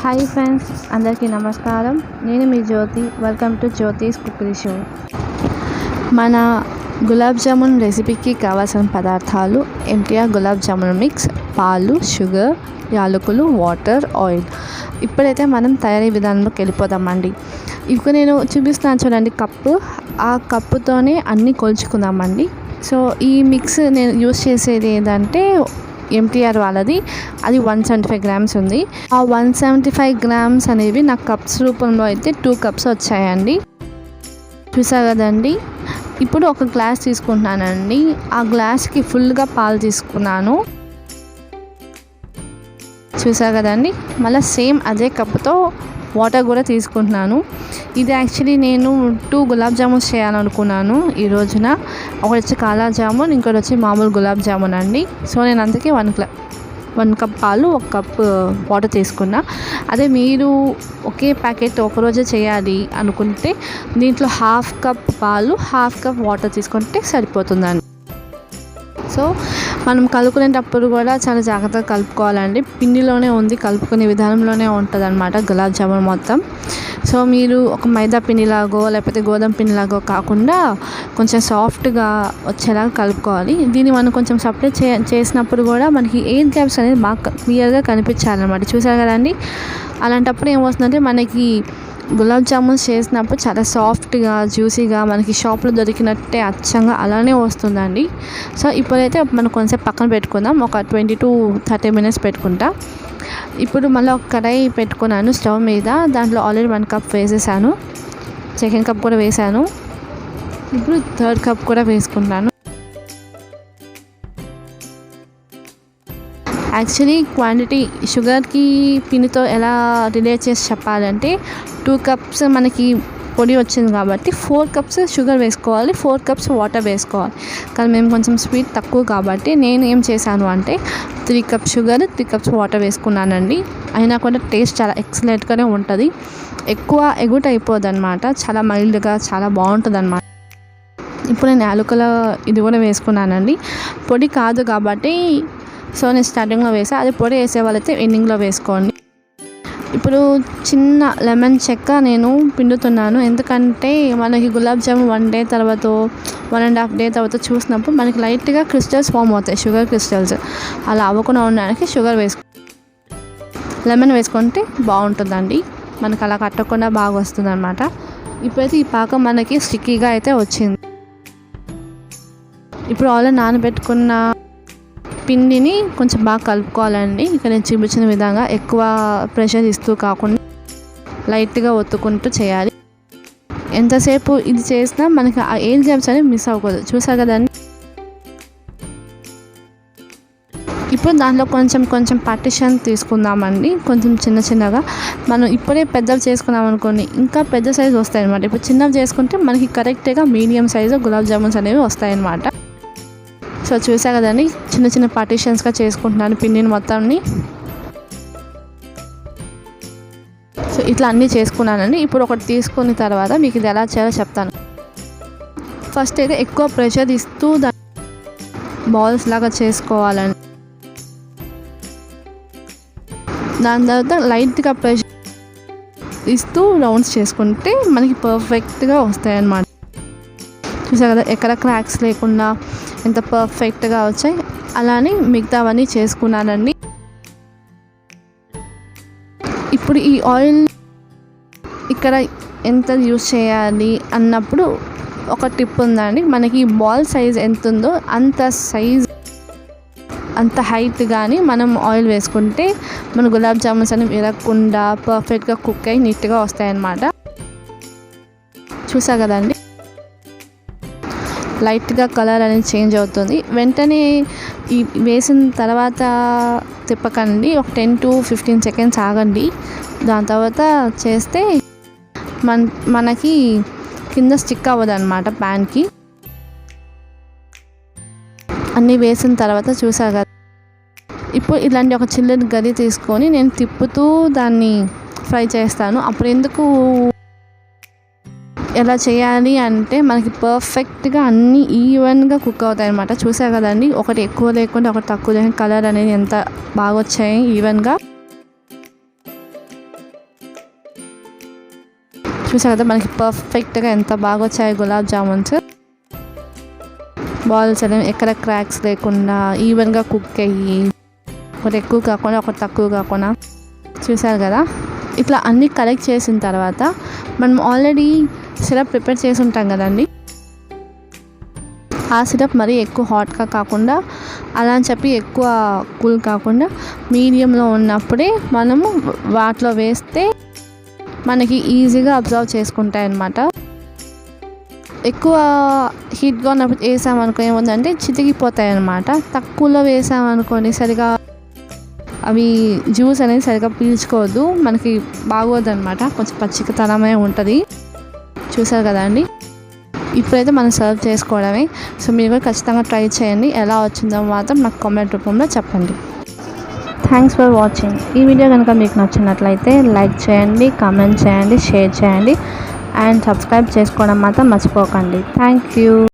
Hi friends, అందరికీ నమస్కారం. నేను మీ Jyothi. Welcome to Jyothi's cookery show. మన గులాబ్ జామున్ రెసిపీకి కావాల్సిన పదార్థాలు: ఎంటీఆర్ గులాబ్ జామున్ మిక్స్, పాలు, షుగర్, యాలకులు, వాటర్, ఆయిల్. ఇప్పుడైతే మనం తయారీ విధానంలోకి వెళ్ళిపోదామండి. ఇప్పుడు నేను చూపిస్తున్నాను చూడండి కప్పు. ఆ కప్పుతోనే అన్నీ కొలుచుకుందామండి. సో ఈ మిక్స్ నేను యూస్ చేసేది ఏంటంటే ఎంటీఆర్ వాళ్ళది. అది 175 గ్రామ్స్ ఉంది. ఆ 175 గ్రామ్స్ అనేవి నాకు కప్స్ రూపంలో అయితే 2 కప్స్ వచ్చాయండి. చూసా కదండి. ఇప్పుడు ఒక గ్లాస్ తీసుకుంటున్నానండి. ఆ గ్లాస్కి ఫుల్గా పాలు తీసుకున్నాను. చూసా కదండి. మళ్ళీ సేమ్ అదే కప్తో వాటర్ కూడా తీసుకుంటున్నాను. ఇది యాక్చువల్లీ నేను 2 గులాబ్ జామున్స్ చేయాలనుకున్నాను ఈ రోజున. ఒకటి వచ్చి కాలా జామున్, ఇంకోటి వచ్చి మామూలు గులాబ్ జామున్ అండి. సో నేను అందుకే 1 కప్ పాలు, 1 కప్ వాటర్ తీసుకున్నా. అదే మీరు ఒకే ప్యాకెట్ ఒకరోజే చేయాలి అనుకుంటే దీంట్లో 1/2 కప్ పాలు, 1/2 కప్ వాటర్ తీసుకుంటే సరిపోతుందండి. సో మనం కలుపుకునేటప్పుడు కూడా చాలా జాగ్రత్తగా కలుపుకోవాలండి. పిండిలోనే ఉంది, కలుపుకునే విధానంలోనే ఉంటుంది అన్నమాట గులాబ్ జామున్ మొత్తం. సో మీరు ఒక మైదా పిండిలాగో లేకపోతే గోధుమ పిండిలాగో కాకుండా కొంచెం సాఫ్ట్గా వచ్చేలాగా కలుపుకోవాలి. దీన్ని మనం కొంచెం సపరేట్ చేసినప్పుడు కూడా మనకి ఎయిర్ గ్యాప్స్ అనేది బాగా క్లియర్గా కనిపించాలన్నమాట. చూసారు కదండి. అలాంటప్పుడు ఏమవుతుందంటే మనకి గులాబ్ జామున్స్ చేసినప్పుడు చాలా సాఫ్ట్గా, జ్యూసీగా మనకి షాప్లో దొరికినట్టే అచ్చంగా అలానే వస్తుందండి. సో ఇప్పుడైతే మనం కొంచెం పక్కన పెట్టుకుందాం. ఒక 20 to 30 minutes పెట్టుకుంటా. ఇప్పుడు మళ్ళీ ఒక కడాయి పెట్టుకున్నాను స్టవ్ మీద. దాంట్లో ఆల్రెడీ 1 కప్ వేసేసాను. సెకండ్ కప్ కూడా వేసాను. ఇప్పుడు థర్డ్ కప్ కూడా వేసుకుంటాను. యాక్చువల్లీ క్వాంటిటీ షుగర్కి పిండితో ఎలా రిలేట్ చేసి చెప్పాలంటే 2 కప్స్ మనకి పొడి వచ్చింది కాబట్టి 4 కప్స్ షుగర్ వేసుకోవాలి, 4 కప్స్ వాటర్ వేసుకోవాలి. కానీ మేము కొంచెం స్వీట్ తక్కువ కాబట్టి నేను ఏం చేశాను అంటే 3 కప్స్ షుగర్, 3 కప్స్ వాటర్ వేసుకున్నానండి. అయినా కూడా టేస్ట్ చాలా ఎక్సలెంట్గానే ఉంటుంది. ఎక్కువ ఎగుట్ అయిపోద్ది అనమాట. చాలా మైల్డ్గా చాలా బాగుంటుంది అనమాట. ఇప్పుడు నేను యాలకుల ఇది కూడా వేసుకున్నానండి. పొడి కాదు కాబట్టి సో నేను స్టార్టింగ్లో వేసాను. అది పొడి వేసే వాళ్ళైతే ఎండింగ్లో వేసుకోండి. ఇప్పుడు చిన్న లెమన్ చెక్క నేను పిండుతున్నాను. ఎందుకంటే మనకి గులాబ్ జామున్ 1 day తర్వాత 1.5 day తర్వాత చూసినప్పుడు మనకి లైట్గా క్రిస్టల్స్ ఫామ్ అవుతాయి, షుగర్ క్రిస్టల్స్. అలా అవ్వకుండా ఉండడానికి లెమన్ వేసుకుంటే బాగుంటుందండి. మనకి అలా కట్టకుండా బాగా వస్తుంది అనమాట. ఇప్పుడైతే ఈ పాకం మనకి స్టిక్కీగా అయితే వచ్చింది. ఇప్పుడు ఆల్రెడీ నానబెట్టుకున్న పిండిని కొంచెం బాగా కలుపుకోవాలండి. ఇక్కడ నేను చూపించిన విధంగా ఎక్కువ ప్రెషర్ ఇస్తూ కాకుండా లైట్గా ఒత్తుకుంటూ చేయాలి. ఎంతసేపు ఇది చేసినా మనకి ఆ ఎయిర్ గ్యాప్స్ అనేవి మిస్ అవ్వకూడదు. చూసారు కదండి. ఇప్పుడు దాంట్లో కొంచెం పార్టిషన్ తీసుకుందామండి. కొంచెం చిన్నగా. మనం ఇప్పుడే పెద్దవి చేసుకున్నాం అనుకోండి ఇంకా పెద్ద సైజు వస్తాయి అన్నమాట. ఇప్పుడు చిన్నవి చేసుకుంటే మనకి కరెక్ట్గా మీడియం సైజు గులాబ్ జామున్స్ అనేవి వస్తాయన్నమాట. సో చూసా కదండి, చిన్న పార్టిషన్స్గా చేసుకుంటున్నాను పిండిని మొత్తాన్ని. సో ఇట్లా అన్నీ చేసుకున్నానండి. ఇప్పుడు ఒకటి తీసుకున్న తర్వాత మీకు ఇది ఎలా చేయాలో చెప్తాను. ఫస్ట్ అయితే ఎక్కువ ప్రెషర్ ఇస్తూ దాన్ని బాల్స్ లాగా చేసుకోవాలండి. దాని తర్వాత లైట్గా ప్రెషర్ ఇస్తూ రౌండ్స్ చేసుకుంటే మనకి పర్ఫెక్ట్గా వస్తాయి అన్నమాట. చూసా కదా, ఎక్కడ క్రాక్స్ లేకుండా ఎంత పర్ఫెక్ట్గా వచ్చాయి. అలానే మిగతావన్నీ చేసుకున్నానండి. ఇప్పుడు ఈ ఆయిల్ ఇక్కడ ఎంత యూస్ చేయాలి అన్నప్పుడు ఒక టిప్ ఉందండి. మనకి బాల్ సైజ్ ఎంత ఉందో అంత హైట్ కానీ మనం ఆయిల్ వేసుకుంటే మన గులాబ్ జామున్స్ అనేవి విరగకుండా పర్ఫెక్ట్గా కుక్ అయ్యి నీట్గా వస్తాయన్నమాట. చూసా కదండి. లైట్గా కలర్ అనేది చేంజ్ అవుతుంది. వెంటనే ఈ వేసిన తర్వాత తిప్పకండి. ఒక 10 to 15 seconds ఆగండి. దాని తర్వాత చేస్తే మనకి కింద స్టిక్ అవ్వదు అనమాట ప్యాన్కి. అన్నీ వేసిన తర్వాత చూసా కదా. ఇప్పుడు ఇలాంటి ఒక చిల్లుని గది తీసుకొని నేను తిప్పుతూ దాన్ని ఫ్రై చేస్తాను. అప్పుడు ఎందుకు ఎలా చేయాలి అంటే మనకి పర్ఫెక్ట్గా అన్నీ ఈవెన్గా కుక్ అవుతాయి అన్నమాట. చూసారు కదండి, ఒకటి ఎక్కువ లేకుండా ఒకటి తక్కువ లేకుండా కలర్ అనేది ఎంత బాగా వచ్చాయి ఈవెన్గా. చూసారు కదా మనకి పర్ఫెక్ట్గా ఎంత బాగా వచ్చాయి గులాబ్ జామున్స్. బాల్స్ అనేవి ఎక్కడ క్రాక్స్ లేకుండా ఈవెన్గా కుక్ అయ్యి ఒకటి ఎక్కువ కాకుండా ఒకటి తక్కువ కాకుండా. చూసారు కదా, ఇట్లా అన్నీ కలెక్ట్ చేసిన తర్వాత మనం ఆల్రెడీ సిరప్ ప్రిపేర్ చేసి ఉంటాం కదండి. ఆ సిరప్ మరీ ఎక్కువ హాట్గా కాకుండా అలా అని చెప్పి ఎక్కువ కూల్ కాకుండా మీడియంలో ఉన్నప్పుడే మనము వాటిలో వేస్తే మనకి ఈజీగా అబ్జర్వ్ చేసుకుంటాయి అన్నమాట. ఎక్కువ హీట్గా ఉన్నప్పుడు వేసామనుకో ఏముందంటే చితికిపోతాయి అన్నమాట. తక్కువలో వేసామనుకోని సరిగా అవి జ్యూస్ అనేది సరిగా పీల్చుకోవద్దు, మనకి బాగోదు అనమాట, కొంచెం పచ్చికతనమే ఉంటుంది. చూసారు కదా అండి, ఇప్పుడైతే మనం సర్వ్ చేసుకోవడమే. సో మీరు కూడా ఖచ్చితంగా ట్రై చేయండి. ఎలా వచ్చిందో మాత్రం నాకు కామెంట్ రూపంలో చెప్పండి. Thanks for watching. ఈ వీడియో కనుక మీకు నచ్చినట్లయితే లైక్ చేయండి, కామెంట్ చేయండి, షేర్ చేయండి అండ్ సబ్స్క్రైబ్ చేసుకోవడం మాత్రం మర్చిపోకండి. Thank you.